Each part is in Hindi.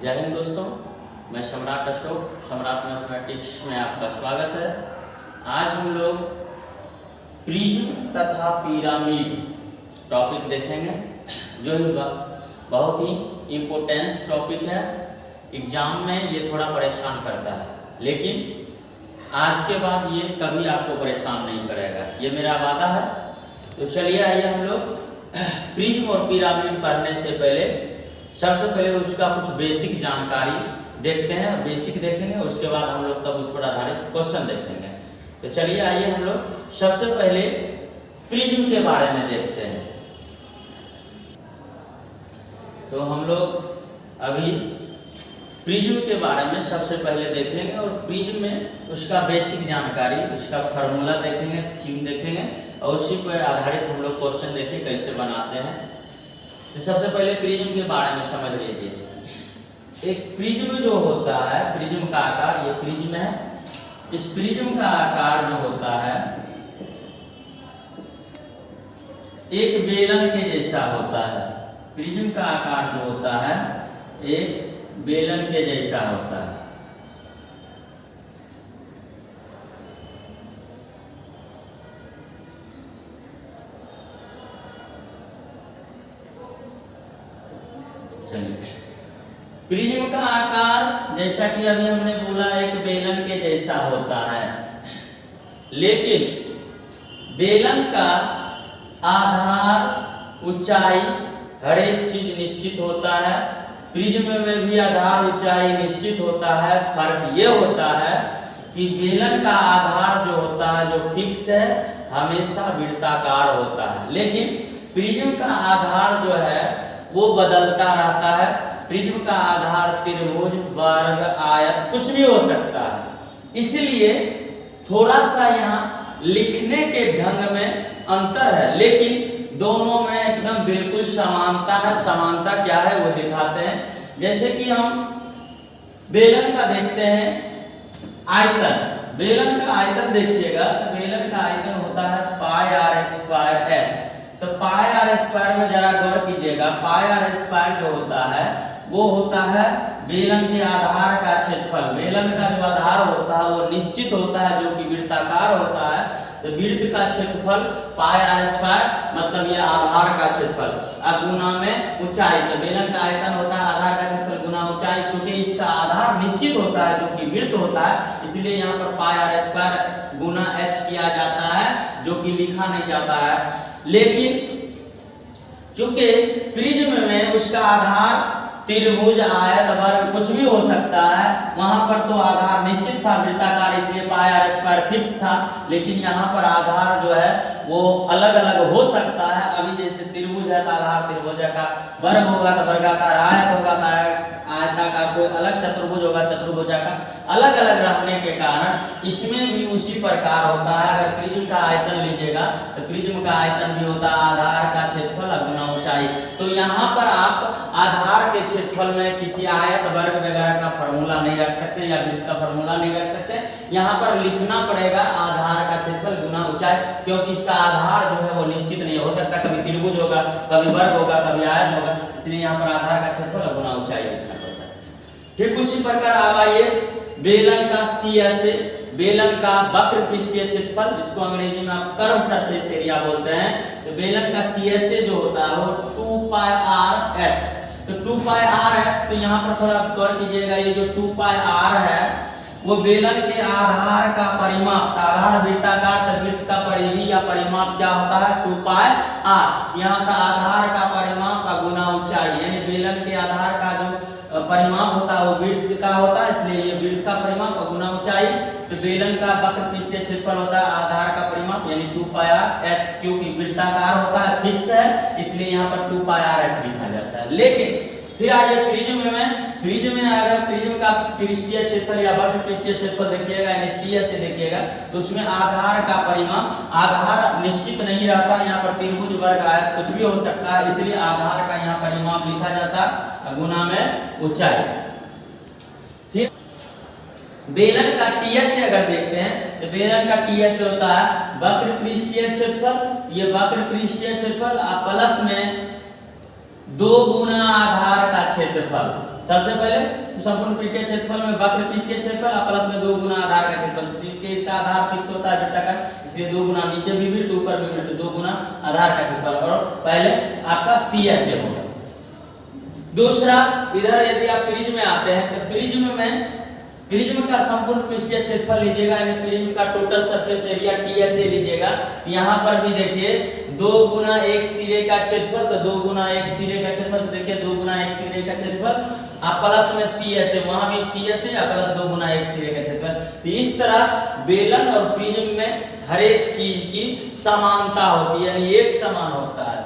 जय हिंद दोस्तों, मैं सम्राट अशोक, सम्राट मैथमेटिक्स में आपका स्वागत है। आज हम लोग प्रिज्म तथा पिरामिड टॉपिक देखेंगे, जो बहुत ही इम्पोर्टेंस टॉपिक है। एग्जाम में ये थोड़ा परेशान करता है, लेकिन आज के बाद ये कभी आपको परेशान नहीं करेगा, ये मेरा वादा है। तो चलिए आइए हम लोग प्रिज्म और पिरामिड पढ़ने से पहले सबसे पहले उसका कुछ बेसिक जानकारी देखते हैं। बेसिक देखेंगे, उसके बाद हम लोग तब उस पर आधारित क्वेश्चन देखेंगे। तो चलिए आइए हम लोग सबसे पहले प्रिज्म के बारे में देखते हैं। तो हम लोग अभी प्रिज्म के बारे में सबसे पहले देखेंगे और प्रिज्म में उसका बेसिक जानकारी, उसका फार्मूला देखेंगे, थीम देखेंगे और उसी पर आधारित हम लोग क्वेश्चन देखें कैसे बनाते हैं। तो सबसे पहले प्रिज्म के बारे में समझ लीजिए। एक प्रिज्म जो होता है, प्रिज्म का आकार, ये प्रिज्म है। इस प्रिज्म का आकार जो होता है एक बेलन के जैसा होता है। प्रिज्म का आकार जो होता है एक बेलन के जैसा होता है। प्रिज्म का आकार जैसा कि अभी हमने बोला एक बेलन के जैसा होता है, लेकिन बेलन का आधार, ऊंचाई, हर एक चीज निश्चित होता है। प्रिज्म में भी आधार, ऊंचाई निश्चित होता है। फर्क ये होता है कि बेलन का आधार जो होता है, जो फिक्स है, हमेशा वृत्ताकार होता है, लेकिन प्रिज्म का आधार जो है वो बदलता रहता है। प्रिज्म का आधार त्रिभुज, वर्ग, आयत कुछ भी हो सकता है। इसलिए थोड़ा सा यहाँ लिखने के ढंग में अंतर है, लेकिन दोनों में एकदम बिल्कुल समानता है। समानता क्या है वो दिखाते हैं। जैसे कि हम बेलन का देखते हैं आयतन। बेलन का आयतन देखिएगा तो बेलन का आयतन होता है पाई आर स्क्वायर एच। तो पाई आर स्क्वायर में जरा गौर कीजिएगा। पाई आर स्क्वायर जो होता है वो होता है बेलन के आधार का क्षेत्रफल। बेलन का जो आधार होता है वो निश्चित होता है, जो कि वृत्ताकार होता है। तो वृत्त का क्षेत्रफल पाई आर स्क्वायर मतलब ये आधार का क्षेत्रफल, अब गुना में ऊंचाई। तो बेलन का आयतन होता है आधार का क्षेत्रफल गुना ऊंचाई। क्योंकि इसका आधार निश्चित होता है, जो कि वृत्त होता है, इसलिए यहाँ पर पाई आर स्क्वायर गुना एच किया जाता है, जो कि लिखा नहीं जाता है। लेकिन चूंकि प्रिज्म में उसका आधार त्रिभुज, आयत, वर्ग कुछ भी हो सकता है, वहां पर तो आधार निश्चित था वृत्ताकार, इसलिए पाई आर स्क्वायर फिक्स था। लेकिन यहाँ पर आधार जो है वो अलग अलग हो सकता है। अभी जैसे त्रिभुज है तो आधार त्रिभुजाकार, वर्ग होगा तो वर्गाकार, आयत होगा तो आयताकार, कोई अलग चतुर्भुज होगा चतुर्भुजाकार, अलग अलग रहने के कारण इसमें भी उसी प्रकार होता है। अगर प्रिज्म का आयतन लीजिएगा तो प्रिज्म का आयतन भी होता है आधार का क्षेत्रफल गुना ऊंचाई। तो यहाँ पर आप आधार के क्षेत्रफल में किसी आयत, वर्ग वगैरह का फार्मूला नहीं रख सकते या वृत्त का फार्मूला नहीं रख सकते। यहाँ पर लिखना पड़ेगा आधार का क्षेत्रफल गुना ऊंचाई, क्योंकि इसका आधार जो है वो निश्चित नहीं हो सकता। कभी त्रिभुज होगा, कभी वर्ग होगा, कभी आयत होगा, इसलिए यहाँ पर आधार का क्षेत्रफल गुना ऊंचाई लिखना पड़ता है। ठीक उसी प्रकार अब आइए बेलन का CSA, बेलन का वक्र पृष्ठीय क्षेत्रफल, जिसको अंग्रेजी में आप कर्व सरफेस एरिया बोलते हैं। तो बेलन का CSA जो होता है वो 2 पाई आर एच। तो 2 पाई आर एच, तो यहाँ पर थोड़ा गौर कीजिएगा, ये जो 2 पाई आर है वो बेलन के आधार का परिमाप। आधार वृत्ताकार, तो वृत्त का परिधि या परिमाप क्या होता है 2 पाई आर। यहाँ का आधार का परिमाप का गुना ऊंचाई, यानी बेलन के आधार का जो परिमाप होता है वो वृत्त का होता है, इसलिए ये वृत्त का परिमाप और गुना ऊंचाई। तो बेलन का वक्र पृष्ठीय क्षेत्रफल होता है आधार का परिमाप, यानी 2 पाई आर एच। क्योंकि वृत्ताकार होता है, फिक्स है, इसलिए यहाँ पर 2 पाई आर एच लिखा जाता है। लेकिन फिर आइए प्रिज्म में अगर प्रिज्म का पृष्ठीय क्षेत्रफल या वक्र पृष्ठीय क्षेत्रफल देखिएगा, यानी CSA देखिएगा, तो उसमें आधार का परिमाप, आधार निश्चित नहीं रहता। यहाँ पर त्रिभुज, वर्ग, आयत कुछ भी हो सकता है, इसलिए आधार का यहाँ परिमाप लिखा जाता है गुना में ऊंचाई। फिर बेलन का TSA अगर देखते हैं तो बेलन का TSA होता है वक्र पृष्ठीय क्षेत्रफल। ये वक्र पृष्ठीय क्षेत्रफल प्लस में 2 गुना आधार का क्षेत्रफल, सबसे पहले तो संपूर्ण पृष्ठीय क्षेत्रफल में वक्र पृष्ठीय क्षेत्रफल प्लस में 2 गुना आधार का क्षेत्रफल, जिसके इसका आधार फिक्स होता है वृत्ताकार, इसलिए 2 गुना नीचे भी वृत्त ऊपर भी वृत्त, 2 गुना आधार का क्षेत्रफल। और पहले आपका CSA होगा। दूसरा, इधर यदि आप प्रिज्म में आते हैं तो प्रिज्म का संपूर्ण पृष्ठीय क्षेत्रफल लीजिएगा, यानी प्रिज्म का टोटल सरफेस एरिया TSA लीजिएगा। यहाँ पर भी देखिए 2 गुना 1 सिरे का क्षेत्रफल, तो 2 गुना 1 सिरे का क्षेत्रफल, तो देखिए 2 गुना 1 सिरे का क्षेत्रफल आप प्लस में CSA, वहां भी CSA या प्लस 2 गुना 1 सिरे का क्षेत्रफल। तो इस तरह बेलन और प्रिज्म में हर एक चीज की समानता होती है, यानी एक समान होता है।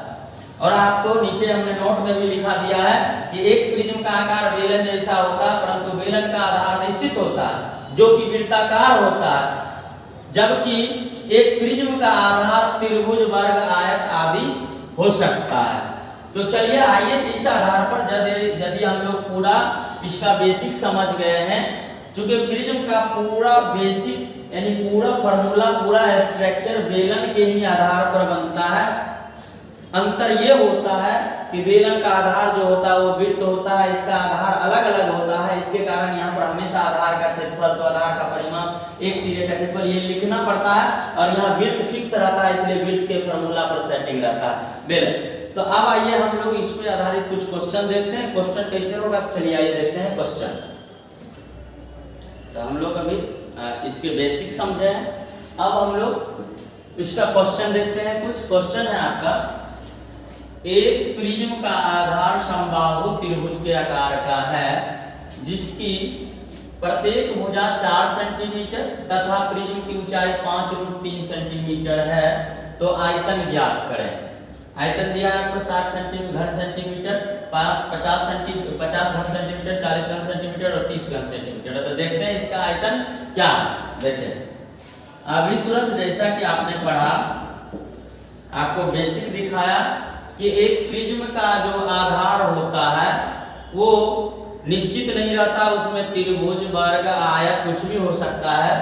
और आपको नीचे हमने नोट में भी लिखा दिया है कि एक प्रिज्म का आकार बेलन जैसा होता है, परंतु बेलन का आधार निश्चित होता है जो कि वृत्ताकार होता है, जबकि एक प्रिज्म का आधार त्रिभुज, वर्ग, आयत आदि हो सकता है। तो चलिए आइए इस आधार पर यदि हम लोग पूरा इसका बेसिक समझ गए हैं, क्योंकि प्रिज्म का पूरा बेसिक यानी पूरा फॉर्मूला, पूरा स्ट्रक्चर बेलन के ही आधार पर बनता है। अंतर ये होता है कि बेलन का आधार जो होता है वो वृत्त होता है, इसका आधार अलग अलग होता है। इसके कारण यहाँ पर हमेशा आधार का क्षेत्रफल, तो आधार का परिमाप, एक सिरे का क्षेत्रफल ये लिखना पड़ता है, और यहाँ वृत्त फिक्स रहता है, इसलिए वृत्त के फॉर्मूला पर सेटिंग रहता है बेलन। तो अब आइए हम लोग इस पे आधारित कुछ क्वेश्चन देखते हैं। क्वेश्चन कैसे होगा, तो चलिए आइए देखते हैं क्वेश्चन। तो हम लोग अभी इसके बेसिक समझे हैं, अब हम लोग इसका क्वेश्चन देखते हैं। कुछ क्वेश्चन है आपका, एक प्रिज्म का आधार समबाहु त्रिभुज के आकार का है, जिसकी प्रत्येक भुजा 4 सेंटीमीटर तथा प्रिज्म की ऊंचाई 5√3 सेंटीमीटर है, तो आयतन ज्ञात करें। आयतन दिया है आपको 60 घन सेंटीमीटर, 50 घन सेंटीमीटर, 40 घन सेंटीमीटर और 30 घन सेंटीमीटर। तो देखते हैं इसका आयतन क्या है। देखिए अभी तुरंत जैसा कि आपने पढ़ा, आपको बेसिक दिखाया कि एक प्रिज्म का जो आधार होता है वो निश्चित नहीं रहता, उसमें त्रिभुज, वर्ग, आयत कुछ भी हो सकता है,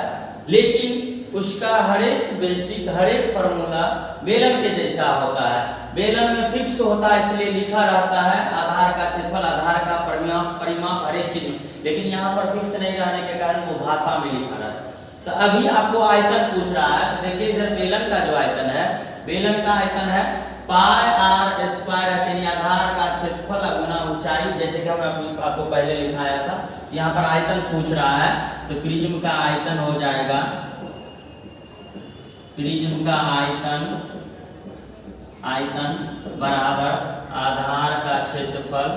लेकिन उसका हर एक बेसिक, हर एक फॉर्मूला बेलन के जैसा होता है। बेलन में फिक्स होता है, इसलिए लिखा रहता है आधार का क्षेत्रफल, आधार का परिमाप हर एक चीज में, लेकिन यहाँ पर फिक्स नहीं रहने के कारण वो भाषा में लिखा रहता है। तो अभी आपको आयतन पूछ रहा है, तो देखिए इधर बेलन का जो आयतन है, बेलन का आयतन है पाई आर स्क्वायर, यानी आधार का क्षेत्रफल गुना ऊंचाई, जैसे कि हमने आपको पहले लिखाया था। यहाँ पर आयतन पूछ रहा है, तो प्रिज्म का आयतन हो जाएगा, प्रिज्म का आयतन बराबर आधार का क्षेत्रफल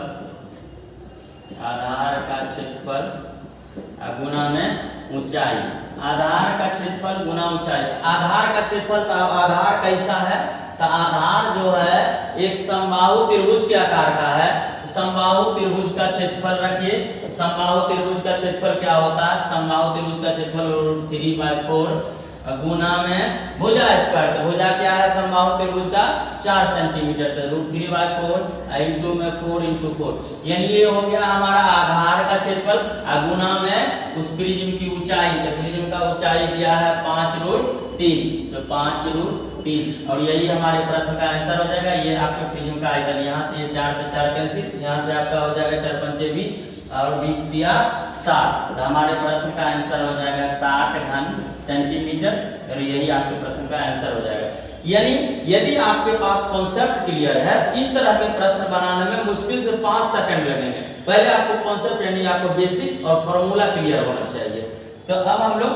गुना में ऊंचाई, आधार का क्षेत्रफल गुना ऊंचाई। आधार का क्षेत्रफल का आधार कैसा है, तो आधार जो है एक समबाहु त्रिभुज के आकार का है, तो समबाहु त्रिभुज का क्षेत्रफल रखिए। समबाहु त्रिभुज का क्षेत्रफल क्या होता है, समबाहु त्रिभुज का क्षेत्रफल 3/4 गुना में भुजा स्क्वायर, तो भुजा क्या है समबाहु त्रिभुज का 4 सेंटीमीटर, तो √3/4 इंटू में 4 इंटू 4, यानी ये हो गया हमारा आधार का क्षेत्रफल, गुना में उस प्रिज्म की ऊंचाई, तो प्रिज्म का ऊंचाई दिया है 5√3, तो 5√3, और यही हमारे प्रश्न का आंसर हो जाएगा। ये आपके प्रिज्म का आयतन, यहाँ से ये 4 से 4 कैंसिल, यहाँ से आपका हो जाएगा 4 पंचे 20 और 20 दिया 60, तो हमारे प्रश्न का आंसर हो जाएगा 60 घन सेंटीमीटर, और यही आपके प्रश्न का आंसर हो जाएगा। यानी यदि आपके पास कॉन्सेप्ट क्लियर है, इस तरह के प्रश्न बनाने में मुश्किल से 5 सेकंड लगेंगे। पहले आपको कॉन्सेप्ट यानी आपको बेसिक और फॉर्मूला क्लियर होना चाहिए। तो अब हम लोग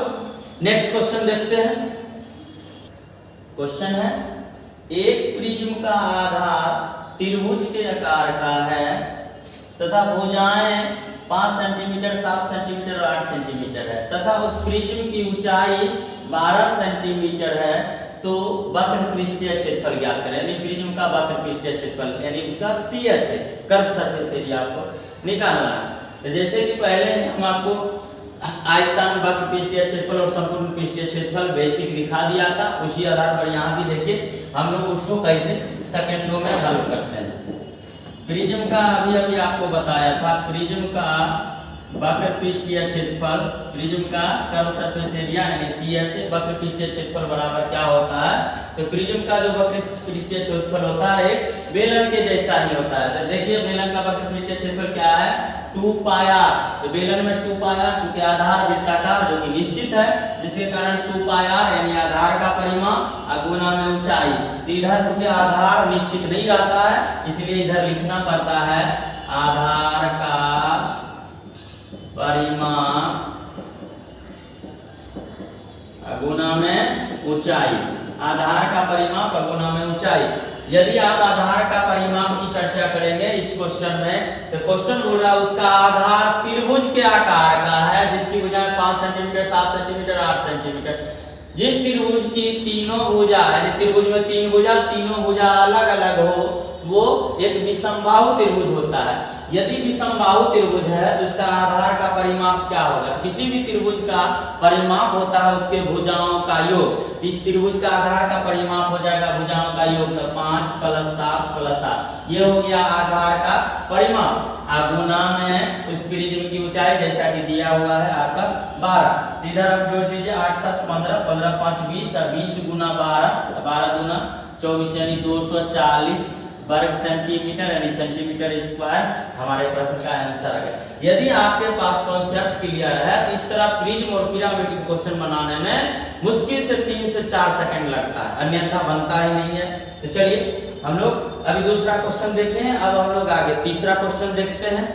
नेक्स्ट क्वेश्चन देखते हैं। क्वेश्चन है, एक प्रिज्म का आधार त्रिभुज के आकार का है तथा भुजाएं 5 सेंटीमीटर, 7 सेंटीमीटर और 8 सेंटीमीटर है, तथा उस प्रिज्म की ऊंचाई 12 सेंटीमीटर है, तो वक्र पृष्ठीय क्षेत्रफल ज्ञात करें। यानी प्रिज्म का वक्र पृष्ठीय क्षेत्रफल यानी उसका CSA, कर्व सरफेस एरिया आपको निकालना है। तो जैसे कि पहले हम आपको आयतन, वक्र पृष्ठीय क्षेत्रफल और संपूर्ण पृष्ठीय क्षेत्रफल बेसिक दिखा दिया था, उसी आधार पर यहाँ भी देखिए हम लोग उसको कैसे सेकंडों में हल करते हैं। प्रिज्म का अभी आपको बताया था, प्रिज्म का वक्र पृष्ठीय क्षेत्रफल, प्रिज्म का कर्व सरफेस एरिया यानी CSA, वक्र पृष्ठीय क्षेत्रफल बराबर क्या होता है, तो प्रिज्म का जो वक्र पृष्ठीय क्षेत्रफल होता है एक बेलन के जैसा ही होता है। तो देखिए बेलन का वक्र पृष्ठीय क्षेत्रफल क्या है, 2 पाई r। तो बेलन में 2 पाई r चूंकि आधार वृत्ताकार जो कि निश्चित है, जिसके कारण 2 पाई r यानी आधार का परिमाप गुना में ऊंचाई। तो इधर चूंकि आधार निश्चित नहीं रहता है, इसलिए इधर लिखना पड़ता है आधार का परिमाप गुना में ऊंचाई। आधार का परिमाप गुना में ऊंचाई। यदि आप आधार का परिमाप की चर्चा करेंगे इस क्वेश्चन में, तो क्वेश्चन बोल रहा है उसका आधार त्रिभुज के आकार का है, जिसकी भुजाएं 5 सेंटीमीटर, 7 सेंटीमीटर, 8 सेंटीमीटर। जिस त्रिभुज की तीनों भुजा यानी त्रिभुज में 3 भुजा, तीनों भुजा अलग अलग हो, वो एक विषमबाहु त्रिभुज होता है। यदि विषमबाहु त्रिभुज है तो उसका आधार का परिमाप क्या होगा? तो किसी भी त्रिभुज का परिमाप होता है उसके भुजाओं का योग। इस त्रिभुज का आधार का परिमाप हो जाएगा भुजाओं का योग, तो 5 + 7 + 8, ये हो गया आधार का परिमाप। गुना में उस प्रिज्म की ऊंचाई जैसा कि दिया हुआ है आपका 12। इधर आप जोड़ दीजिए 8 7 15, 15 5 20, 20 गुना 12, 12 दूना 24 यानी 240 वर्ग सेंटीमीटर यानी सेंटीमीटर स्क्वायर हमारे प्रश्न का आंसर है। यदि आपके पास कॉन्सेप्ट क्लियर है तो इस तरह प्रिज्म और पिरामिड के क्वेश्चन बनाने में मुश्किल से 3 से 4 सेकंड लगता है, अन्यथा बनता ही नहीं है। तो चलिए हम लोग अभी दूसरा क्वेश्चन देखें, अब हम लोग आगे तीसरा क्वेश्चन देखते हैं।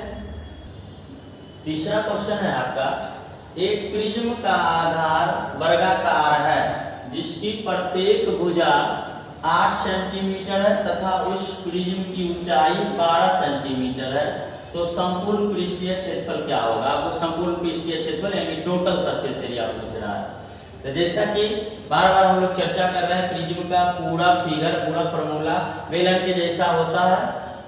तीसरा क्वेश्चन है आपका, एक प्रिज्म का आधार वर्गाकार है जिसकी प्रत्येक भुजा 8 सेंटीमीटर है तथा उस प्रिज्म की ऊंचाई 12 सेंटीमीटर है, तो संपूर्ण पृष्ठीय क्षेत्रफल क्या होगा? आपको संपूर्ण पृष्ठीय क्षेत्रफल यानी टोटल सरफेस एरिया पूछ रहा है। तो जैसा कि बार बार हम लोग चर्चा कर रहे हैं, प्रिज्म का पूरा फिगर, पूरा फॉर्मूला बेलन के जैसा होता है।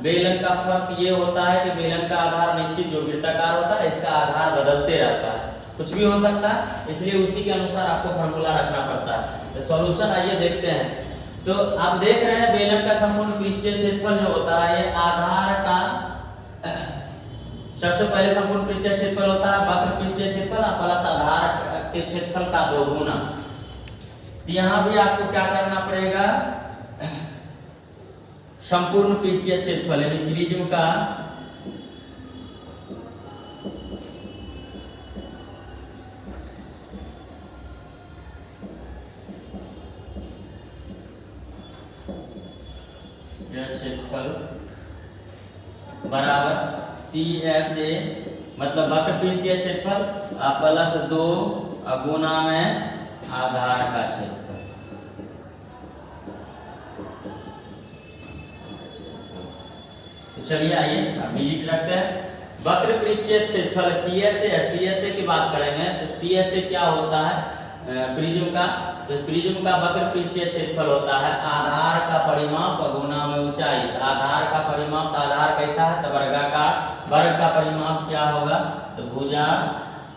बेलन का फर्क ये होता है कि बेलन का आधार निश्चित जो वृत्ताकार होता है, इसका आधार बदलते रहता है, कुछ भी हो सकता है, इसलिए उसी के अनुसार आपको फॉर्मूला रखना पड़ता है। तो सॉल्यूशन आइए देखते हैं। तो आप देख रहे हैं बेलन का संपूर्ण पृष्ठीय क्षेत्रफल जो होता है, ये आधार का सबसे पहले संपूर्ण पृष्ठीय क्षेत्रफल होता है वक्र पृष्ठीय क्षेत्रफल प्लस आधार के क्षेत्रफल का 2 गुना। यहाँ भी आपको क्या करना पड़ेगा? संपूर्ण पृष्ठीय क्षेत्रफल यानी प्रिज्म का क्षेत्रफल बराबर CSA मतलब वक्र पृष्ठीय क्षेत्रफल प्लस 2 गुना में आधार का क्षेत्रफल। तो चलिए आइए अब डिजिट रखते हैं। वक्र पृष्ठीय क्षेत्रफल CSA की बात करेंगे तो CSA क्या होता है प्रिज्म का? तो प्रिज्म का वक्र पृष्ठीय क्षेत्रफल होता है आधार का परिमाप गुना में ऊंचाई। तो आधार का परिमाप, तो आधार कैसा है? तो वर्गाकार। वर्ग का परिमाप क्या होगा? तो भुजा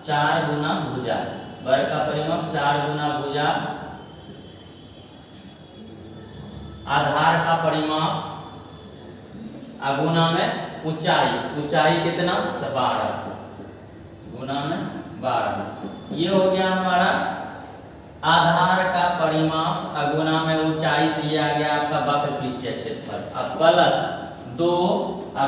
4 गुना भुजा। वर्ग का परिमाप 4 गुना भुजा। आधार का परिमाप गुना में ऊंचाई। ऊंचाई कितना? तो 12 गुना में 12। ये हो गया हमारा आधार का परिमाप गुना में ऊंचाई से ये आ गया आपका वक्र पृष्ठीय क्षेत्रफल। अब प्लस 2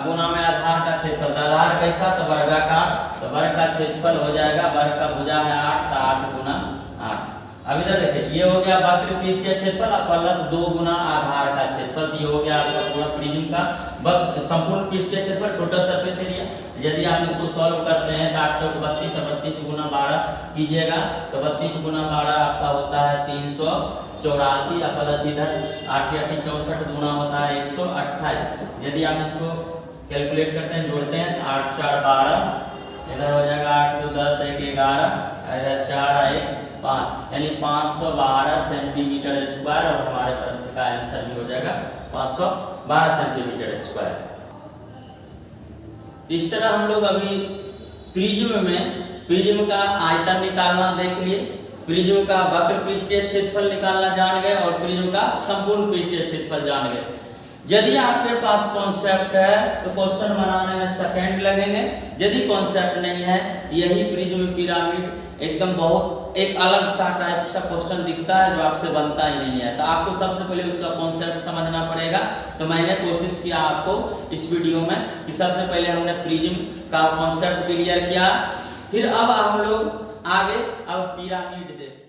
गुना में आधार का क्षेत्रफल। आधार कैसा? तो वर्गाकार। तो वर्ग का क्षेत्रफल हो जाएगा, वर्ग का भुजा है 8, तो 8 गुना 8। अब इधर देखिए ये हो गया वक्र पृष्ठीय क्षेत्रफल प्लस 2 गुना आधार का क्षेत्रफल। ये हो गया आपका पूरा प्रिज्म का संपूर्ण पृष्ठीय क्षेत्रफल, टोटल सरफेस एरिया। यदि आप इसको सॉल्व करते हैं तो 8 चौक 32 और 32 गुना 12 कीजिएगा तो 32 गुना 12 आपका होता है 384 प्लस इधर 8 8 64 गुना होता है 128। यदि आप इसको कैलकुलेट करते हैं, जोड़ते हैं, 8 4 12, इधर हो जाएगा 8 2 10 1 11, इधर 4 1 5 यानी 512 सेंटीमीटर स्क्वायर और हमारे प्रश्न का आंसर भी हो जाएगा 512 सेंटीमीटर स्क्वायर। इस तरह हम लोग अभी प्रिज्म का आयतन निकालना देख लिए, प्रिज्म का वक्र पृष्ठीय क्षेत्रफल निकालना जान गए और प्रिज्म का संपूर्ण पृष्ठीय क्षेत्रफल जान गए। यदि आपके पास कॉन्सेप्ट है तो क्वेश्चन बनाने में सेकंड लगेंगे, यदि कॉन्सेप्ट नहीं है यही प्रिज्म पिरामिड एकदम बहुत एक अलग सा टाइप सा क्वेश्चन दिखता है जो आपसे बनता ही नहीं है। तो आपको सबसे पहले उसका कॉन्सेप्ट समझना पड़ेगा। तो मैंने कोशिश किया आपको इस वीडियो में कि सबसे पहले हमने प्रिज्म का कॉन्सेप्ट क्लियर किया, फिर अब हम लोग आगे अब पिरामिड देखते हैं।